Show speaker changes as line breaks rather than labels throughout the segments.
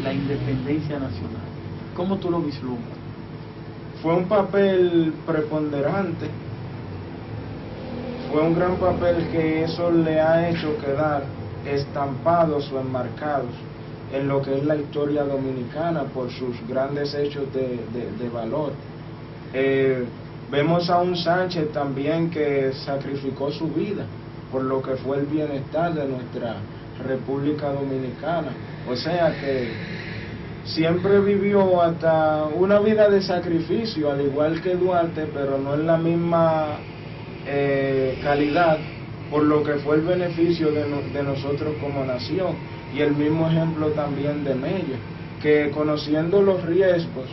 la independencia nacional? ¿Cómo tú lo vislumbras?
Fue un papel preponderante, fue un gran papel que eso le ha hecho quedar estampados o enmarcados en lo que es la historia dominicana por sus grandes hechos de valor. Vemos a un Sánchez también que sacrificó su vida por lo que fue el bienestar de nuestra República Dominicana, o sea que siempre vivió hasta una vida de sacrificio, al igual que Duarte, pero no en la misma calidad, por lo que fue el beneficio de nosotros como nación. Y el mismo ejemplo también de Mella, que conociendo los riesgos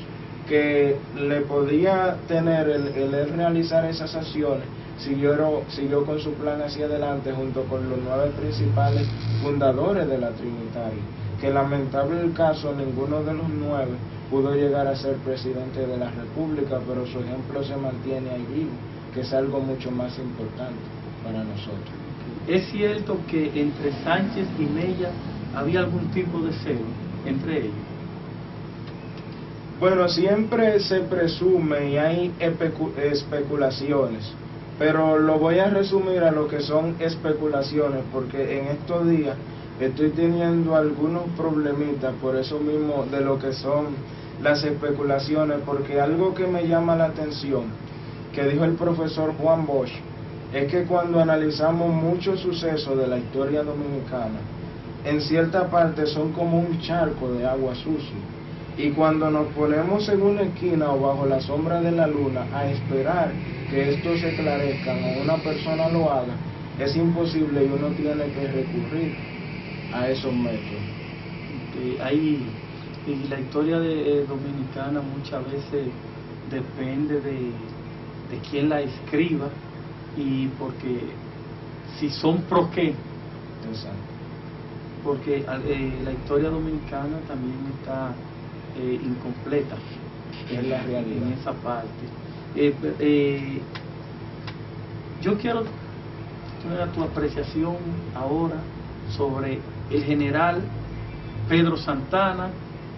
que le podía tener el realizar esas acciones, siguió con su plan hacia adelante junto con los 9 principales fundadores de la Trinitaria, que lamentable el caso, ninguno de los 9 pudo llegar a ser presidente de la República, pero su ejemplo se mantiene ahí vivo, que es algo mucho más importante para nosotros.
¿Es cierto que entre Sánchez y Mella había algún tipo de celo entre ellos?
Bueno, siempre se presume y hay especulaciones, pero lo voy a resumir a lo que son especulaciones, porque en estos días estoy teniendo algunos problemitas por eso mismo de lo que son las especulaciones, porque algo que me llama la atención, que dijo el profesor Juan Bosch, es que cuando analizamos muchos sucesos de la historia dominicana, en cierta parte son como un charco de agua sucia, y cuando nos ponemos en una esquina o bajo la sombra de la luna a esperar que estos se esclarezcan o una persona lo haga, es imposible y uno tiene que recurrir a esos métodos.
Y la historia dominicana muchas veces depende de quién la escriba, y porque si son pro qué.
Exacto.
Porque la historia dominicana también está incompleta
en la realidad,
en esa parte. Yo quiero tener tu apreciación ahora sobre el general Pedro Santana,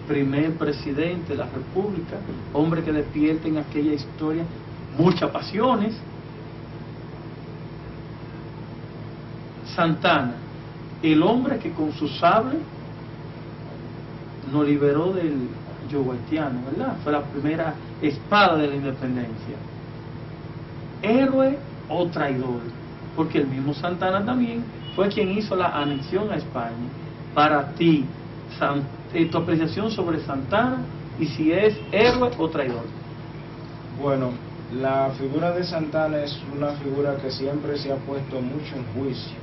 primer presidente de la República, hombre que despierta en aquella historia muchas pasiones. Santana, el hombre que con su sable nos liberó del yugo haitiano, ¿verdad? Fue la primera espada de la independencia. ¿Héroe o traidor? Porque el mismo Santana también fue quien hizo la anexión a España. Para ti, tu apreciación sobre Santana, y si es héroe o traidor.
Bueno, la figura de Santana es una figura que siempre se ha puesto mucho en juicio,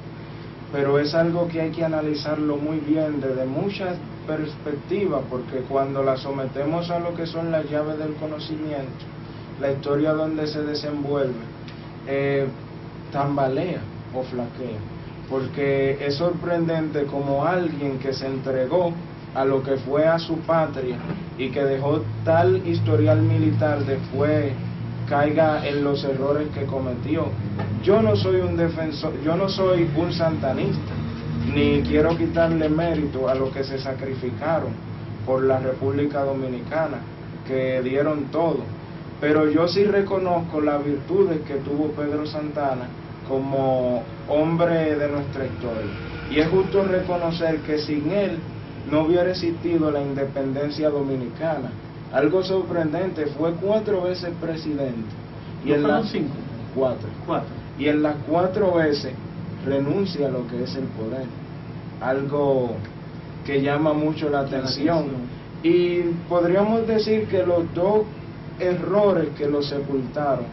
pero es algo que hay que analizarlo muy bien desde muchas perspectivas, porque cuando la sometemos a lo que son las llaves del conocimiento, la historia donde se desenvuelve tambalea o flaquea, porque es sorprendente como alguien que se entregó a lo que fue a su patria y que dejó tal historial militar después caiga en los errores que cometió. Yo no soy un defensor, yo no soy un santanista, ni quiero quitarle mérito a los que se sacrificaron por la República Dominicana, que dieron todo, pero yo sí reconozco las virtudes que tuvo Pedro Santana como hombre de nuestra historia, y es justo reconocer que sin él no hubiera existido la independencia dominicana. Algo sorprendente, fue 4 veces presidente.
Y en las 5.
4. Y en las 4 veces renuncia a lo que es el poder. Algo que llama mucho la atención. Y podríamos decir que los 2 errores que lo sepultaron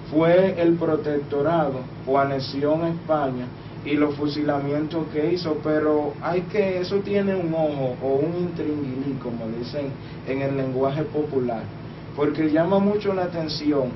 fue el protectorado o anexión a España y los fusilamientos que hizo, pero eso tiene un ojo o un intringuilí, como dicen en el lenguaje popular, porque llama mucho la atención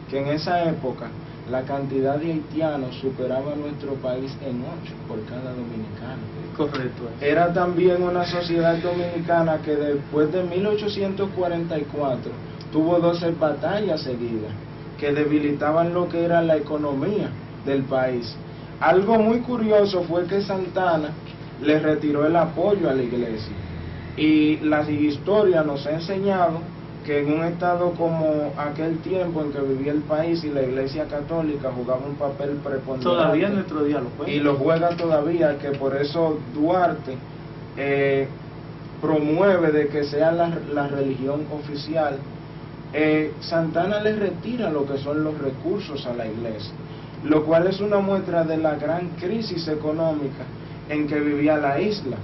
que en esa época la cantidad de haitianos superaba nuestro país en 8 por cada dominicano.
Correcto.
Era también una sociedad dominicana que después de 1844 tuvo 12 batallas seguidas que debilitaban lo que era la economía del país. Algo muy curioso fue que Santana le retiró el apoyo a la iglesia, Y la historia nos ha enseñado que en un estado como aquel tiempo en que vivía el país y la Iglesia Católica jugaba un papel preponderante,
todavía en nuestro día lo juega,
y lo juega todavía, que por eso Duarte promueve de que sea la religión oficial. Santana le retira lo que son los recursos a la iglesia, lo cual es una muestra de la gran crisis económica en que vivía la isla.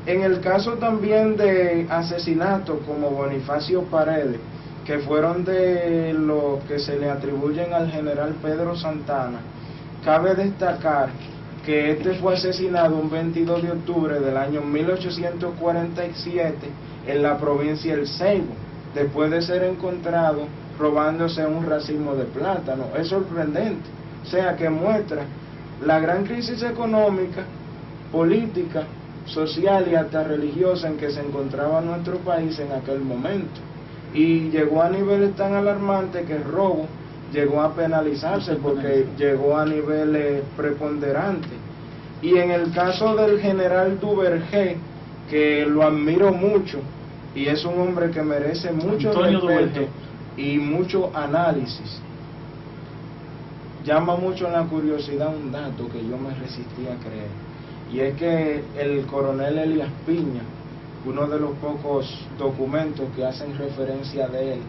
En el caso también de asesinatos como Bonifacio Paredes, que fueron de los que se le atribuyen al general Pedro Santana, cabe destacar que este fue asesinado un 22 de octubre del año 1847 en la provincia del Ceibo, después de ser encontrado robándose un racimo de plátano. Es sorprendente, o sea que muestra la gran crisis económica, política, social y hasta religiosa en que se encontraba nuestro país en aquel momento, y llegó a niveles tan alarmantes que el robo llegó a penalizarse porque llegó a niveles preponderantes. Y en el caso del general Duvergé, que lo admiro mucho y es un hombre que merece mucho respeto y mucho análisis, llama mucho la curiosidad un dato que yo me resistí a creer, y es que el coronel Elías Piña, uno de los pocos documentos que hacen referencia de él,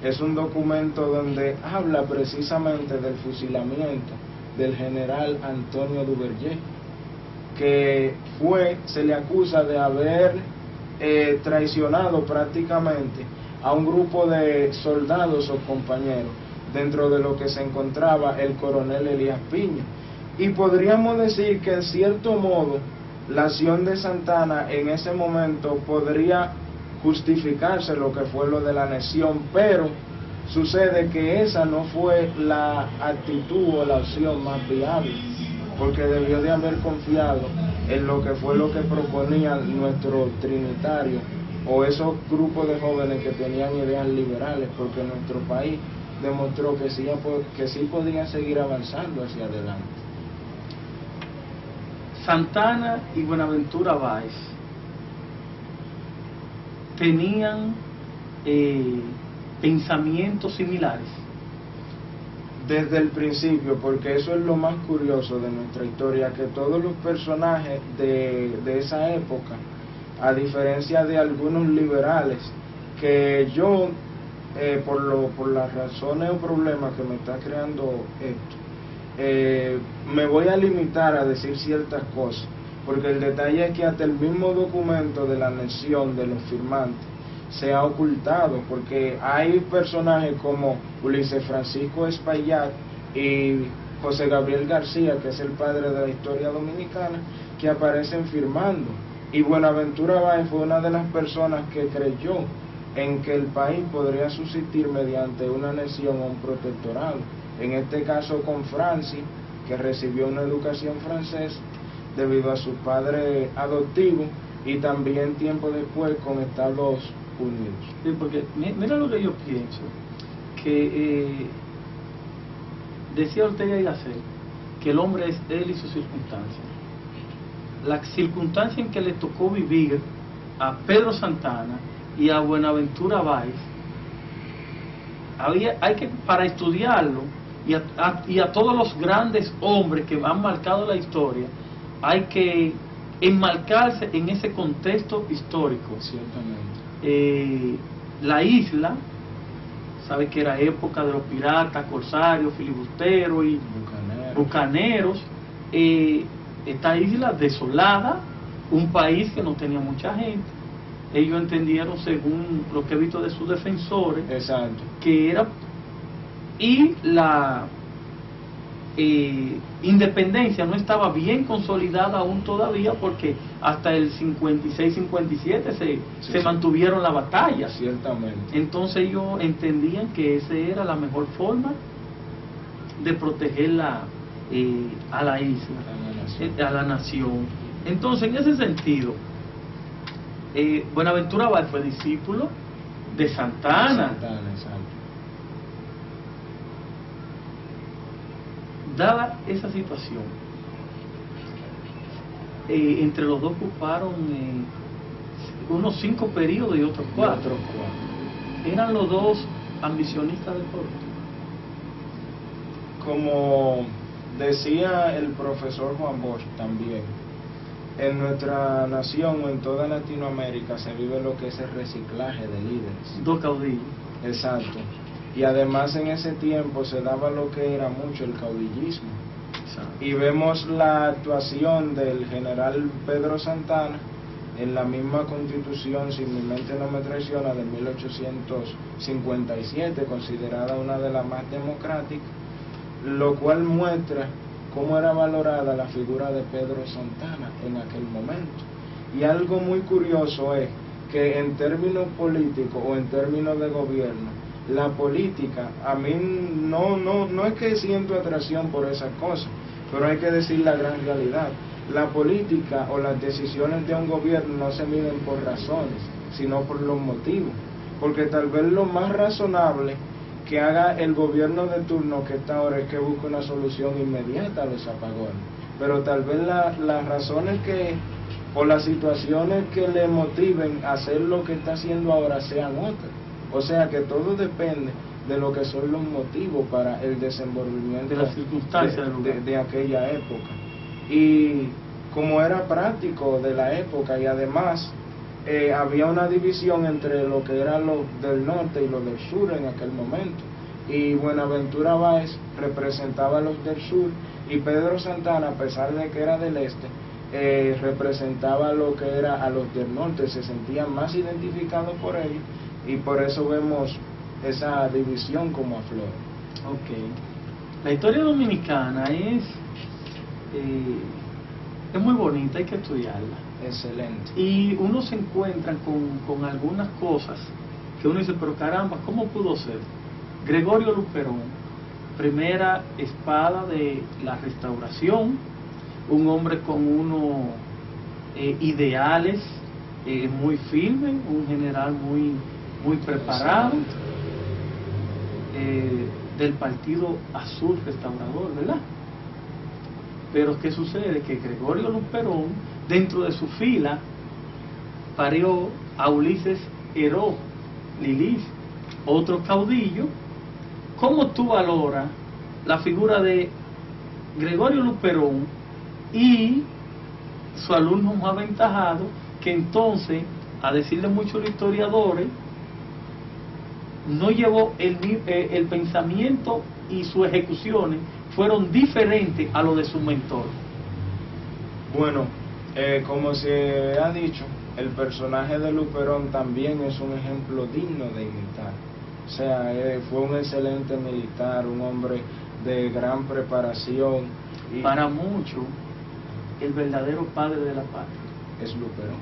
es un documento donde habla precisamente del fusilamiento del general Antonio Duvergé, que se le acusa de haber traicionado prácticamente a un grupo de soldados o compañeros, dentro de lo que se encontraba el coronel Elías Piña. Y podríamos decir que en cierto modo la acción de Santana en ese momento podría justificarse lo que fue lo de la anexión, pero sucede que esa no fue la actitud o la opción más viable, porque debió de haber confiado en lo que fue lo que proponían nuestros trinitarios o esos grupos de jóvenes que tenían ideas liberales, porque nuestro país demostró que sí podía seguir avanzando hacia adelante.
Santana y Buenaventura Báez tenían pensamientos similares.
Desde el principio, porque eso es lo más curioso de nuestra historia, que todos los personajes de esa época, a diferencia de algunos liberales, que yo, por las razones o problemas que me está creando esto, me voy a limitar a decir ciertas cosas, porque el detalle es que hasta el mismo documento de la anexión de los firmantes se ha ocultado, porque hay personajes como Ulises Francisco Espaillat y José Gabriel García, que es el padre de la historia dominicana, que aparecen firmando, y Buenaventura Báez fue una de las personas que creyó en que el país podría subsistir mediante una anexión o un protectorado, en este caso con Francia, que recibió una educación francesa debido a su padre adoptivo, y también tiempo después con Estados Unidos.
Sí, porque mira lo que yo pienso, que decía Ortega y Gasset que el hombre es él y sus circunstancias. La circunstancia en que le tocó vivir a Pedro Santana y a Buenaventura Báez, para estudiarlo, y a todos los grandes hombres que han marcado la historia, hay que enmarcarse en ese contexto histórico.
Ciertamente.
La isla, sabe que era época de los piratas, corsarios, filibusteros y bucaneros. Esta isla desolada, un país que no tenía mucha gente. Ellos entendieron, según lo que he visto de sus defensores,
exacto,
que era, y la independencia no estaba bien consolidada aún todavía, porque hasta el 56-57 se mantuvieron la batalla.
Ciertamente.
Entonces ellos entendían que esa era la mejor forma de proteger a la isla, a la nación. Entonces, en ese sentido, Buenaventura Báez fue discípulo de Santana. Dada esa situación, entre los dos ocuparon unos 5 periodos y otros 4.
Otros 4.
Eran los dos ambicionistas del pueblo.
Como decía el profesor Juan Bosch también, en nuestra nación o en toda Latinoamérica se vive lo que es el reciclaje de líderes.
2 caudillos.
Exacto. Y además en ese tiempo se daba lo que era mucho el caudillismo.
Exacto.
Y vemos la actuación del general Pedro Santana en la misma Constitución, si mi mente no me traiciona, de 1857, considerada una de las más democráticas, lo cual muestra cómo era valorada la figura de Pedro Santana en aquel momento. Y algo muy curioso es que en términos políticos o en términos de gobierno, la política, a mí no es que siento atracción por esas cosas, pero hay que decir la gran realidad. La política o las decisiones de un gobierno no se miden por razones, sino por los motivos. Porque tal vez lo más razonable que haga el gobierno de turno que está ahora es que busque una solución inmediata a los apagones. Pero tal vez las razones o las situaciones que le motiven a hacer lo que está haciendo ahora sean otras. O sea que todo depende de lo que son los motivos para el desenvolvimiento
de las circunstancias
de aquella época. Y como era práctico de la época, y además había una división entre lo que eran los del norte y los del sur en aquel momento, y Buenaventura Báez representaba a los del sur, y Pedro Santana, a pesar de que era del este, representaba lo que era a los del norte. Se sentían más identificados por ellos, y por eso vemos esa división como aflora.
Ok. La historia dominicana es muy bonita, hay que estudiarla.
Excelente.
Y uno se encuentra con algunas cosas que uno dice, pero caramba, ¿cómo pudo ser? Gregorio Luperón, primera espada de la Restauración, un hombre con unos ideales muy firmes, un general muy preparado, del Partido Azul Restaurador, ¿verdad? Pero ¿qué sucede? Que Gregorio Luperón, dentro de su fila, parió a Ulises Heró Lilis, otro caudillo. ¿Cómo tú valoras la figura de Gregorio Luperón y su alumno más aventajado, que entonces, a decirle muchos los historiadores, no llevó el pensamiento y sus ejecuciones fueron diferentes a lo de su mentor?
Bueno, como se ha dicho, el personaje de Luperón también es un ejemplo digno de imitar. O sea, fue un excelente militar, un hombre de gran preparación. Y
para muchos, el verdadero padre de la patria
es Luperón.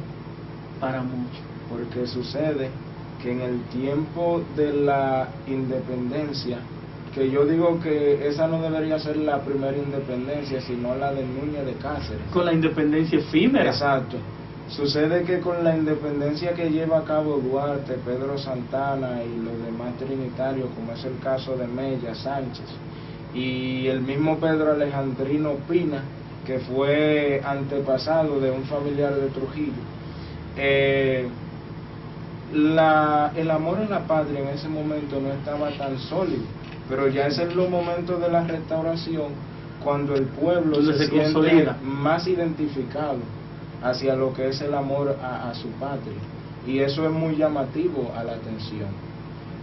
Para muchos.
Porque sucede que en el tiempo de la independencia, que yo digo que esa no debería ser la primera independencia, sino la de Núñez de Cáceres.
Con la independencia efímera.
Exacto. Sucede que con la independencia que lleva a cabo Duarte, Pedro Santana y los demás trinitarios, como es el caso de Mella, Sánchez, y el mismo Pedro Alejandrino Pina, que fue antepasado de un familiar de Trujillo, el amor a la patria en ese momento no estaba tan sólido, pero ya es en los momentos de la restauración cuando el pueblo se siente
consolida,
más identificado hacia lo que es el amor a su patria, y eso es muy llamativo a la atención,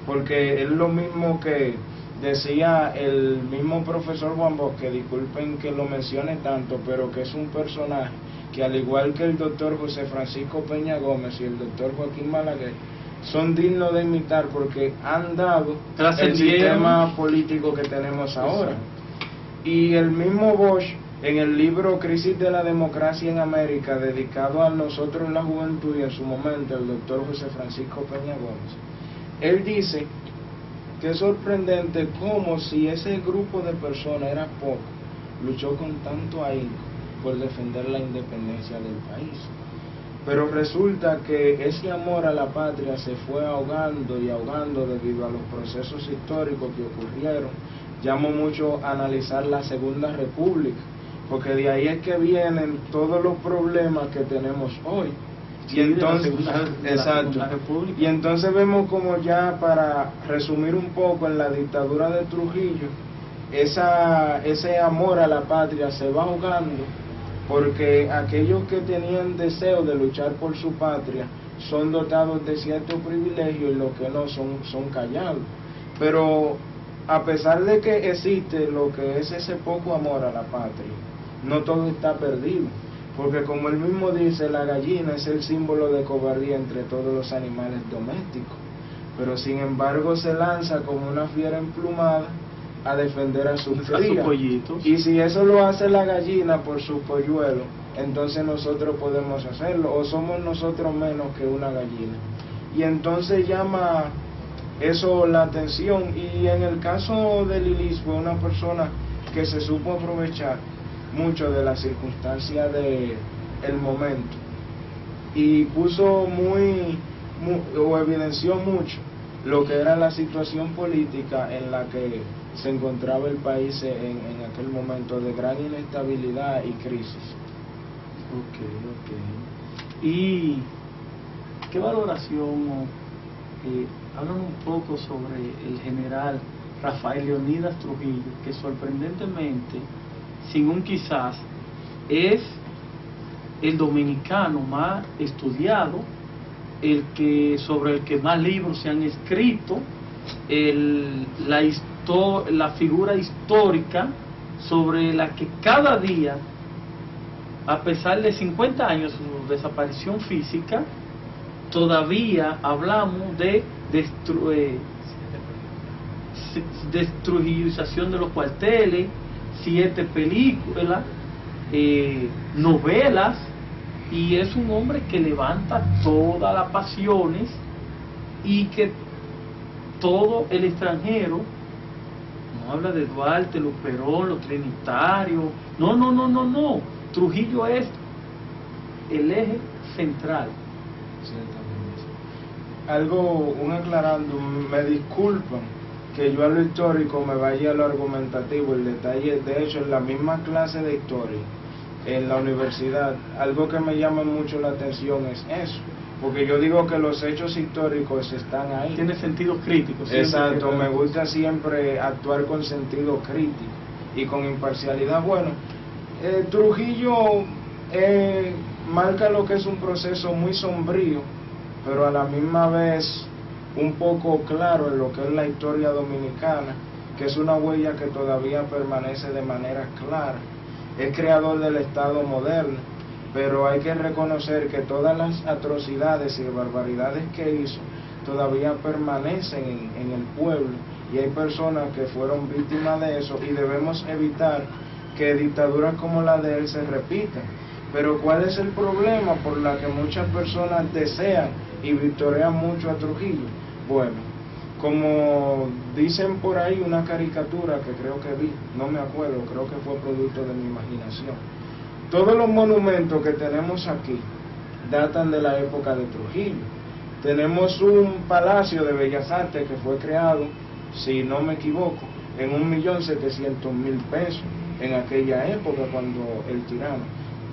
porque es lo mismo que decía el mismo profesor Juan Bosch, que disculpen que lo mencione tanto, pero que es un personaje que, al igual que el doctor José Francisco Peña Gómez y el doctor Joaquín Balaguer, son dignos de imitar porque han dado el sistema político que tenemos ahora. Y el mismo Bosch, en el libro Crisis de la Democracia en América, dedicado a nosotros la juventud, y en su momento el doctor José Francisco Peña Gómez, él dice que es sorprendente cómo, si ese grupo de personas era poco, luchó con tanto ahínco por defender la independencia del país. Pero resulta que ese amor a la patria se fue ahogando y ahogando debido a los procesos históricos que ocurrieron. Llamo mucho a analizar la Segunda República, porque de ahí es que vienen todos los problemas que tenemos hoy. Y entonces,
de la Segunda República.
Y entonces vemos como ya, para resumir un poco, en la dictadura de Trujillo, ese amor a la patria se va ahogando, porque aquellos que tenían deseo de luchar por su patria son dotados de ciertos privilegios y los que no son callados. Pero a pesar de que existe lo que es ese poco amor a la patria, no todo está perdido, porque como él mismo dice, la gallina es el símbolo de cobardía entre todos los animales domésticos, pero sin embargo se lanza como una fiera emplumada a defender a sus crías. Y si eso lo hace la gallina por su polluelo, entonces nosotros podemos hacerlo, o somos nosotros menos que una gallina. Y entonces llama eso la atención. Y en el caso de Lilis, fue una persona que se supo aprovechar mucho de las circunstancias del momento, y puso o evidenció mucho lo que era la situación política en la que se encontraba el país en aquel momento de gran inestabilidad y crisis.
Ok. ¿Y qué valoración, hablan un poco sobre el general Rafael Leonidas Trujillo, que sorprendentemente, sin un quizás, es el dominicano más estudiado, sobre el que más libros se han escrito, la figura histórica sobre la que cada día, a pesar de 50 años de su desaparición física, todavía hablamos de destrujización de los cuarteles, 7 películas, novelas, y es un hombre que levanta todas las pasiones y que todo el extranjero no habla de Duarte, los Perón, los trinitarios, no, Trujillo es el eje central.
Un aclarando, me disculpan que yo a lo histórico me vaya a lo argumentativo, el detalle. De hecho, en la misma clase de historia en la universidad, algo que me llama mucho la atención es eso, porque yo digo que los hechos históricos están ahí.
Tiene sentido crítico.
Exacto, me gusta siempre actuar con sentido crítico y con imparcialidad. Bueno, Trujillo marca lo que es un proceso muy sombrío, pero a la misma vez un poco claro en lo que es la historia dominicana, que es una huella que todavía permanece de manera clara. Es creador del Estado moderno, pero hay que reconocer que todas las atrocidades y barbaridades que hizo todavía permanecen en el pueblo, y hay personas que fueron víctimas de eso, y debemos evitar que dictaduras como la de él se repitan. Pero ¿cuál es el problema por la que muchas personas desean y victorean mucho a Trujillo? Bueno, como dicen por ahí, una caricatura que creo que vi, no me acuerdo, creo que fue producto de mi imaginación. Todos los monumentos que tenemos aquí datan de la época de Trujillo. Tenemos un palacio de Bellas Artes que fue creado, si no me equivoco, en 1.700.000 pesos en aquella época, cuando el tirano.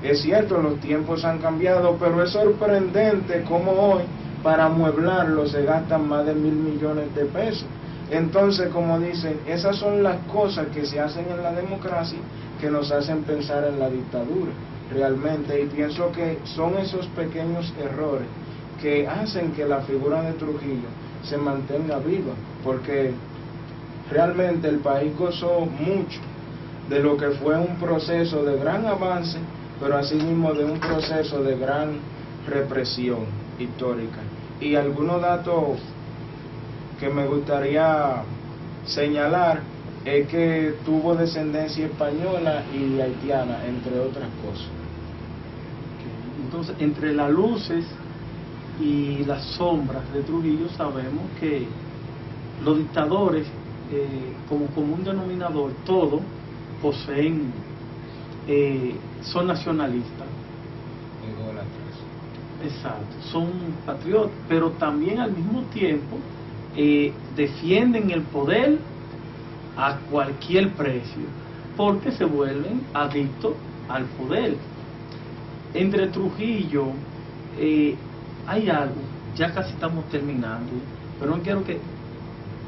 Es cierto, los tiempos han cambiado, pero es sorprendente cómo hoy para amueblarlo se gastan más de 1.000 millones de pesos. Entonces, como dicen, esas son las cosas que se hacen en la democracia que nos hacen pensar en la dictadura realmente, y pienso que son esos pequeños errores que hacen que la figura de Trujillo se mantenga viva, porque realmente el país gozó mucho de lo que fue un proceso de gran avance, pero asimismo de un proceso de gran represión histórica. Y algunos datos que me gustaría señalar es que tuvo descendencia española y haitiana, entre otras cosas.
Entonces, entre las luces y las sombras de Trujillo, sabemos que los dictadores, como común denominador, todos poseen, son nacionalistas. Exacto, son patriotas, pero también al mismo tiempo defienden el poder a cualquier precio, porque se vuelven adictos al poder. Entre Trujillo, hay algo, ya casi estamos terminando, pero no quiero que,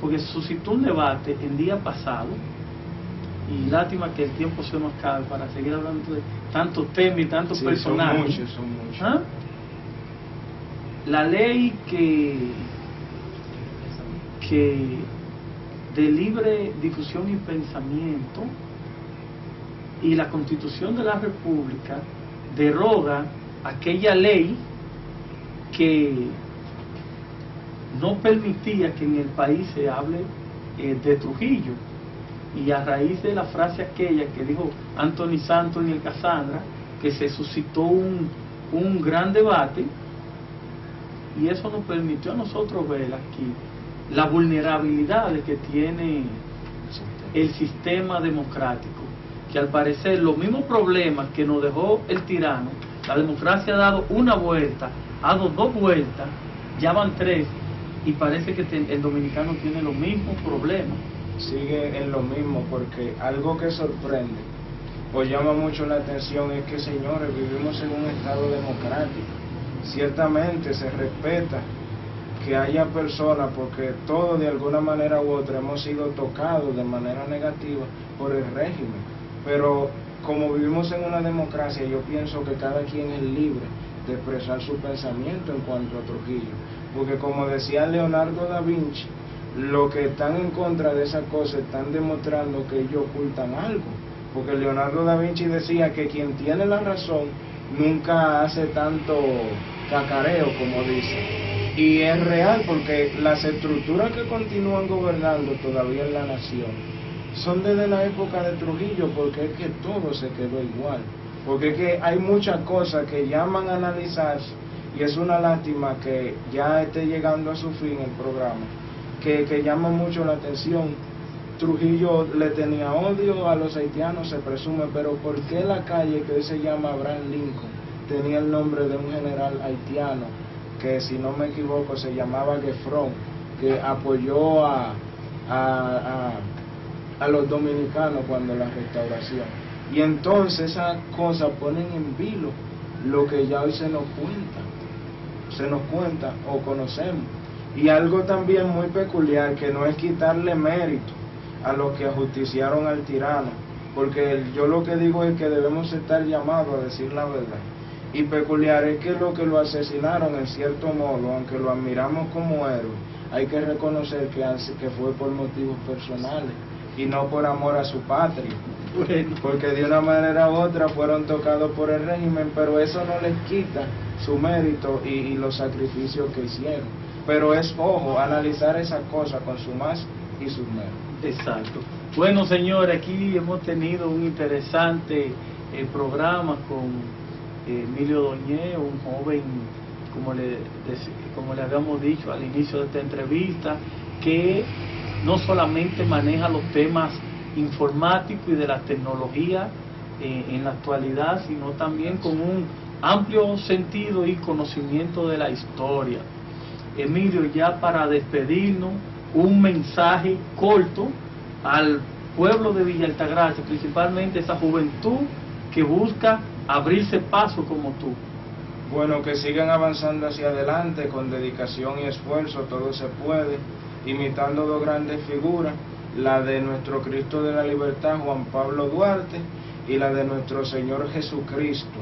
porque suscitó un debate el día pasado, y lástima que el tiempo se nos acabe para seguir hablando de tantos temas y tantos personajes.
Son muchos.
¿Ah? La ley que de libre difusión y pensamiento y la Constitución de la República deroga aquella ley que no permitía que en el país se hable de Trujillo, y a raíz de la frase aquella que dijo Anthony Santos en el Cassandra, que se suscitó un gran debate, y eso nos permitió a nosotros ver aquí la vulnerabilidad que tiene el sistema democrático, que al parecer los mismos problemas que nos dejó el tirano, la democracia ha dado una vuelta, ha dado 2 vueltas, ya van 3, y parece que el dominicano tiene los mismos problemas.
Sigue en lo mismo, porque algo que sorprende o llama mucho la atención es que, señores, vivimos en un estado democrático. Ciertamente se respeta que haya personas, porque todos de alguna manera u otra hemos sido tocados de manera negativa por el régimen, pero como vivimos en una democracia, yo pienso que cada quien es libre de expresar su pensamiento en cuanto a Trujillo, porque como decía Leonardo da Vinci, los que están en contra de esa cosa están demostrando que ellos ocultan algo, porque Leonardo da Vinci decía que quien tiene la razón nunca hace tanto cacareo, como dice, y es real, porque las estructuras que continúan gobernando todavía en la nación son desde la época de Trujillo, porque es que todo se quedó igual, porque es que hay muchas cosas que llaman a analizarse, y es una lástima que ya esté llegando a su fin el programa, que llama mucho la atención. Trujillo le tenía odio a los haitianos, se presume, pero ¿por qué la calle que hoy se llama Abraham Lincoln tenía el nombre de un general haitiano que, si no me equivoco, se llamaba Guefron, que apoyó a los dominicanos cuando la restauración? Y entonces esas cosas ponen en vilo lo que ya hoy se nos cuenta o conocemos. Y algo también muy peculiar, que no es quitarle mérito a los que ajusticiaron al tirano, porque yo lo que digo es que debemos estar llamados a decir la verdad. Y peculiar es que lo que lo asesinaron, en cierto modo, aunque lo admiramos como héroe, hay que reconocer que fue por motivos personales y no por amor a su patria, porque de una manera u otra fueron tocados por el régimen, pero eso no les quita su mérito y los sacrificios que hicieron. Pero es, ojo, analizar esas cosas con su más y sus menos.
Exacto. Bueno, señores, aquí hemos tenido un interesante programa con Emilio Doñé, un joven, como le habíamos dicho al inicio de esta entrevista, que no solamente maneja los temas informáticos y de la tecnología en la actualidad, sino también con un amplio sentido y conocimiento de la historia. Emilio, ya para despedirnos, un mensaje corto al pueblo de Villa Altagracia, principalmente esa juventud que busca abrirse paso como tú.
Bueno, que sigan avanzando hacia adelante con dedicación y esfuerzo, todo se puede, imitando 2 grandes figuras, la de nuestro Cristo de la Libertad, Juan Pablo Duarte, y la de nuestro Señor Jesucristo,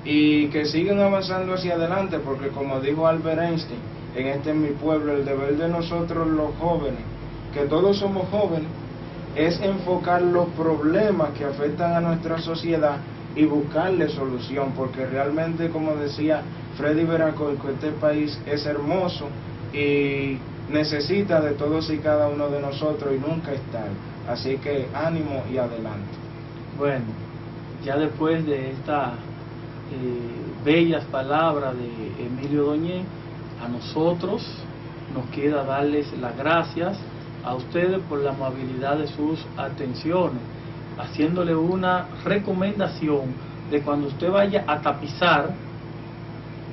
y que sigan avanzando hacia adelante, porque como dijo Albert Einstein, en Este es mi pueblo, el deber de nosotros los jóvenes, que todos somos jóvenes, es enfocar los problemas que afectan a nuestra sociedad y buscarle solución, porque realmente, como decía Freddy Veracoico, este país es hermoso y necesita de todos y cada uno de nosotros y nunca es tarde. Así que ánimo y adelante.
Bueno, ya después de estas bellas palabras de Emilio Doñé, a nosotros nos queda darles las gracias a ustedes por la amabilidad de sus atenciones, haciéndole una recomendación de cuando usted vaya a tapizar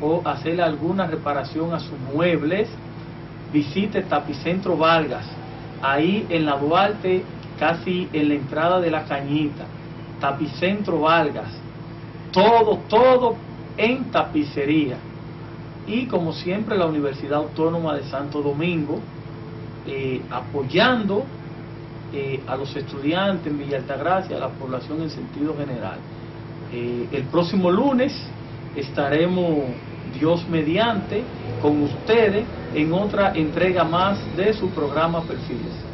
o hacerle alguna reparación a sus muebles, visite Tapicentro Vargas, ahí en la Duarte, casi en la entrada de la Cañita. Tapicentro Vargas, todo en tapicería. y como siempre la Universidad Autónoma de Santo Domingo, apoyando a los estudiantes en Villa Altagracia, a la población en sentido general. El próximo lunes estaremos, Dios mediante, con ustedes en otra entrega más de su programa Perfiles.